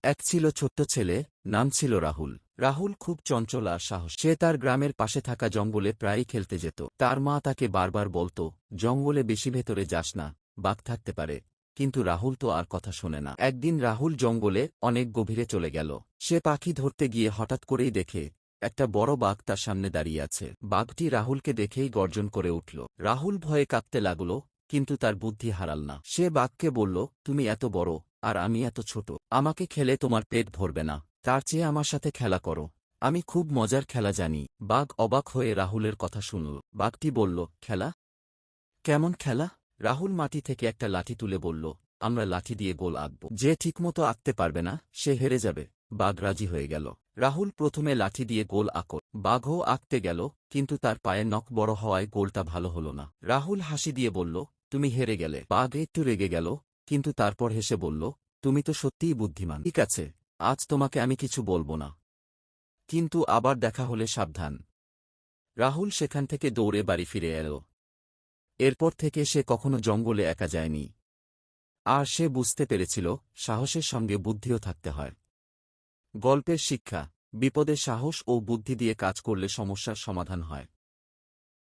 এক ছিল ছোট্ট ছেলে, নাম ছিল রাহুল। রাহুল খুব চঞ্চল আর সাহস। সে তার গ্রামের পাশে থাকা জঙ্গলে প্রায়ই খেলতে যেত। তার মা তাকে বারবার বলত, জঙ্গলে বেশি ভেতরে যাস না, বাঘ থাকতে পারে। কিন্তু রাহুল তো আর কথা শোনে না। একদিন রাহুল জঙ্গলে অনেক গভীরে চলে গেল। সে পাখি ধরতে গিয়ে হঠাৎ করেই দেখে একটা বড় বাঘ তার সামনে দাঁড়িয়ে আছে। বাঘটি রাহুলকে দেখেই গর্জন করে উঠল। রাহুল ভয়ে কাঁপতে লাগল, কিন্তু তার বুদ্ধি হারাল না। সে বাঘকে বলল, তুমি এত বড়, আর আমি এত ছোট। আমাকে খেলে তোমার পেট ভরবে না, তার চেয়ে আমার সাথে খেলা করো। আমি খুব মজার খেলা জানি। বাঘ অবাক হয়ে রাহুলের কথা শুনল। বাঘটি বলল, খেলা? কেমন খেলা? রাহুল মাটি থেকে একটা লাঠি তুলে বলল, আমরা লাঠি দিয়ে গোল আঁকব। যে ঠিকমতো আঁকতে পারবে না, সে হেরে যাবে। বাঘ রাজি হয়ে গেল। রাহুল প্রথমে লাঠি দিয়ে গোল আঁকল। বাঘও আঁকতে গেল, কিন্তু তার পায়ের নখ বড় হওয়ায় গোলটা ভালো হলো না। রাহুল হাসি দিয়ে বলল, তুমি হেরে গেলে। বাঘ একটু রেগে গেল, কিন্তু তারপর হেসে বলল, তুমি তো সত্যিই বুদ্ধিমান। ঠিক আছে, আজ তোমাকে আমি কিছু বলবো না, কিন্তু আবার দেখা হলে সাবধান। রাহুল সেখান থেকে দৌড়ে বাড়ি ফিরে এল। এরপর থেকে সে কখনো জঙ্গলে একা যায়নি। আর সে বুঝতে পেরেছিল, সাহসের সঙ্গে বুদ্ধিও থাকতে হয়। গল্পের শিক্ষা: বিপদে সাহস ও বুদ্ধি দিয়ে কাজ করলে সমস্যার সমাধান হয়।